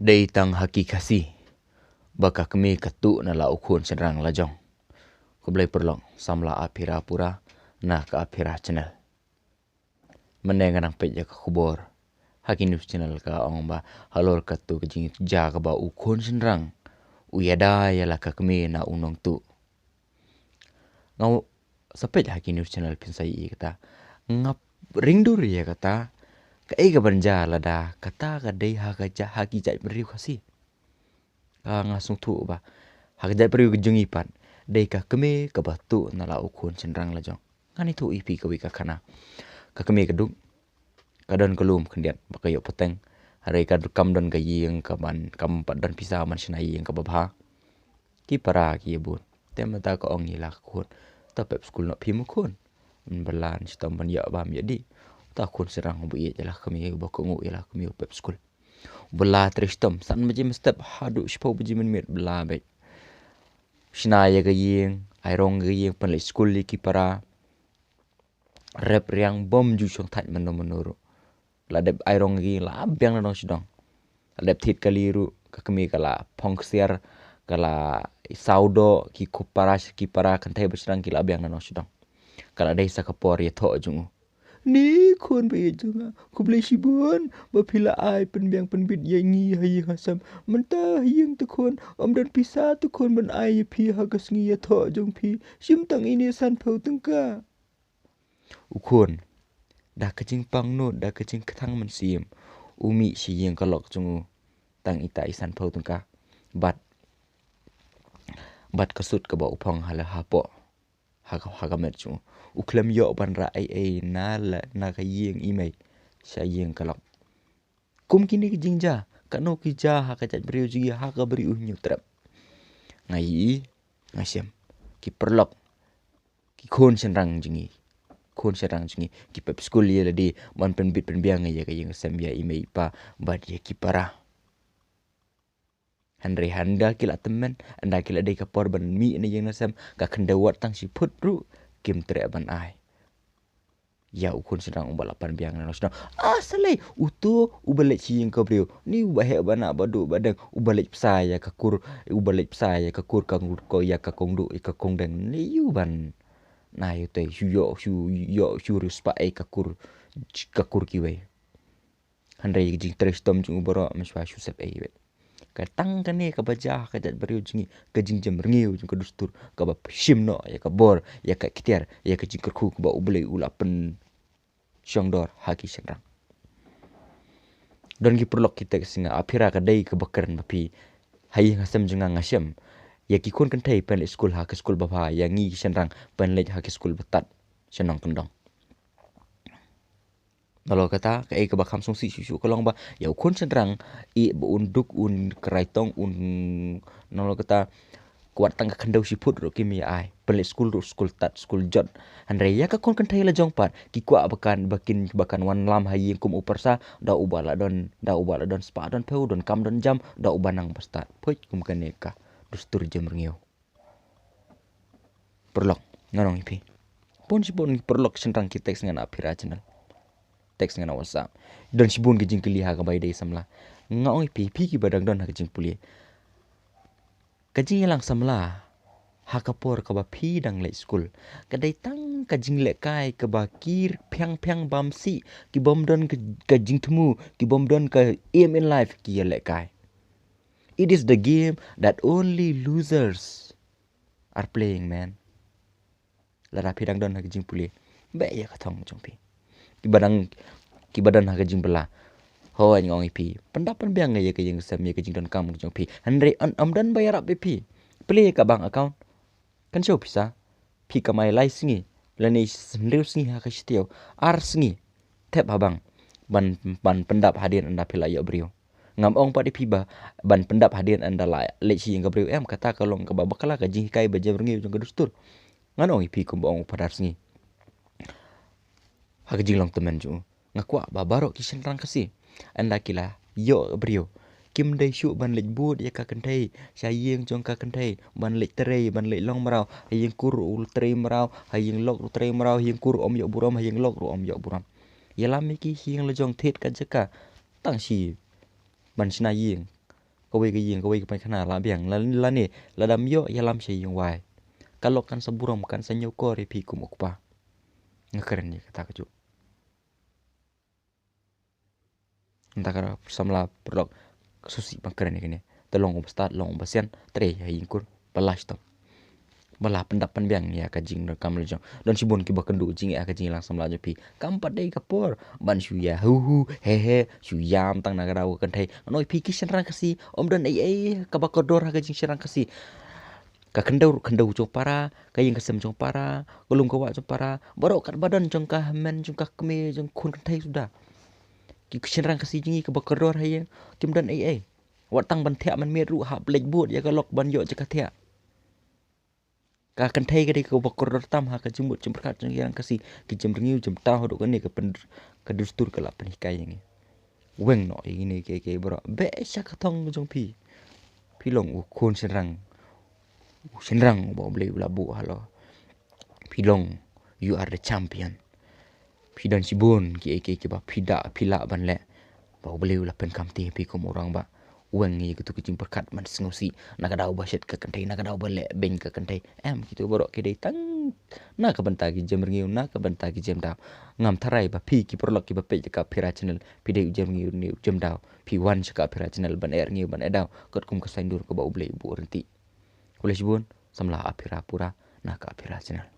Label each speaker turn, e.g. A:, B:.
A: Day tang hakikasi baka kami katu na la ukun senrang lajong. Kublay perlong samla apira pura na ka apira channel. Mendengar ang peja ka kubor. Haki news channel ka ong ba halor katu kajing ja ka ba ukun senrang. Uyada ya la ka kami na unong tu. Ngau sapet haki news channel pinsai kata ngap ringdur ya kata ka ega banja lada kata ka dei haki jai beriu kasi. Ngasung tu ba hakjai periu gejungi pan dei ka keme ka batu na la ukun cenderang lajong ngani tu ipi ka wika kana ka keme keduk kadon kelum kendian bakayo peteng hari ka kam don ka yeng ka ban kam pat don pisa man sinai yeng ka babha ki para ki bun temata ka ong ila kun ta pep school no pimu kun belan sitam ban ya bam ya di ta kun serang bu ye jala keme ba ko ngu ila keme pep school bela tristom san majim step hadu shpo buji menit bela be shina ya gayeng airong gayeng pan le school li ki para rep riang bom ju chong that menoro la dep airong gi la byang na sidong dep thit kaliru ka kami kala pongsiar kala saudo ki para kan thai basrang ki la byang na sidong kala dei sakapor ye tho jungu ni kon be junga kublai sibun ba phila ai penbiang penbit yangi hayi hasam menta hiyeng tu kon om dan pisa tu kon ban ai phi hagas ngi ya tho jong phi sim tang ini san phau tengka ukon da kacing pang no da kacing kathang man sim umi si yeng kalok jungu tang ita isan phau tengka bat kasut ka ba upong hala hapo hagamet jungu uklam yo ban ra ai na la na ka yeng imei sa yeng kalok kum kini ki jingja kano ki ja ha ka jat beriu ji ha ka beri unyu trap ngai ngasem ki perlok ki khon senrang jingi ki pep school ye ladi man pen bit pen biang ye ka yeng sem ya imei pa bad ye ki para Henry handa kila temen anda kila dei ka por ban mi ne yeng nasam ka kendawat tang si put ru kim tre ban ai ya ukun sedang balapan biang na sedang asale utu ubalet si yang kabriu ni ubahe bana badu badang ubalet saya kakur kang ko ya ka kongdu ka kongden ni yuban na yu te yo ruspa kakur kiwe handai jing trestom jing boro meswa susep we katang kane ka baja ka jat beriu jingi ka jingjam rengiu jing ka dustur ka ba shimno ya ka bor ya ka kitiar ya ka jingkerku ba ubele ulapen syongdor haki senrang don ki perlok kita singa apira ka dei ka bakaran mapi hayi ngasam junga ngasem ya ki kon kan thai pen school ha ka school baba ya ngi senrang pen lej ha ka school batat senang kendong kalau kata ka ka bakam song si susu kolong ba ya kon senrang I bu unduk un kraitong un nolo kata kuat tang kendau siput ro kimi ai pen school tat school jot andre ya ka kon kan thai la jong pat ki kwa bakan wan lam hayi kum upersa da ubala don spa don peu don kam don jam da ubanang pasta poi kum kaneka dustur jam rngeu perlok ngarong ipi pon perlok senrang ki teks ngana apira channel teks ngana whatsapp don sibun ke jingkili ha ka bai dei samla ngaong ipi ki badang don ha jing puli kajing lang samla hakapor ka ba phi dang le school kadai tang kajing le kai ka ba kir pyang bamsi ki bom don ka jing tmu ki bom don ka aim in life ki le kai it is the game that only losers are playing man lara phi dang don ha jing puli be ya ka thong jong pi ki badan ha jing bela ho anh ngong pi pendapan biang ya ka jing sam ya ka jing don kam jong pi andre am dan bayar ap pi play ka bang account kan show pisa pi kamai lai singi lani sendeu singi ha ka sitio ar singi tep habang ban pendap hadian anda pila ya brio ngam ong padi piba ban pendap hadian anda la le si nga brio em kata kalong ka babakala ka jing kai baje bringi jong dustur ngan ong pi kum ong padar singi ha jing long temen ju ngakwa babaro ki senrang kasi anda kila yo brio kim dei shu ban lech bud ya ka kanthai sa yeng jong ka kanthai ban lech trei ban lech long marau hayeng kur ul trei marau hayeng lok trei marau hayeng kur om yo buram hayeng lok om yo buram ya lami ki hieng le jong thet ka jaka tang si ban sina yeng kawai ke yeng kawai ke pai khana la biang la ni la dam yo ya lam sei yung wai kalau kan seburom kan senyo ko re pi kum okpa ngakeren ni kata keju entah kara samla perlok susi bangkeren ni tolong start long basian tre ya ingkur balas to bala pendapan biang ya kajing rekam lejong don sibon ki bakendu jing ya kajing langsung laju pi kampat dei kapor ban shu ya hu he shu yam tang nagara kan thai noi pi ki senrang kasi om don ai ka bakodor ha kajing senrang kasi ka kendau jong para ka ying kasem jong para golung ka wa jong para borok kat badan jong ka men jong ka keme jong kun kan thai sudah ki senrang kasi jingi ka bakodor ha ye kim don ai watang ban thia man me ru ha blek bot ya ka lok ban yo je ka thia ka kan thai ka dei ka bakor tam ha ka jumut jum perkat yang kasi ki jam ringiu jam tau do kan ni ka pen ka dustur ka la pen kai yang weng no ini ke bro be sha ka thong jong pi long u khon senrang bo ble la bu halo pi long you are the champion pi dan sibun ki ba pila ban le bo ble la pen kam ti pi ko orang ba weng ni gitu kucing perkat man sengosi nak ada baset ke kentai nak ada balik beng ke kentai gitu borok ke dei tang nak benta ki jam ringiu nak benta ki jam daw ngam tharai ba pi ki perlok ki ba pe ka pira channel pi dei jam ringiu ni jam daw pi wan ka pira channel ban air ngiu ban daw kot kum ka saindur ko ba uble bu renti oleh sibun samla apira pura nak ka pira channel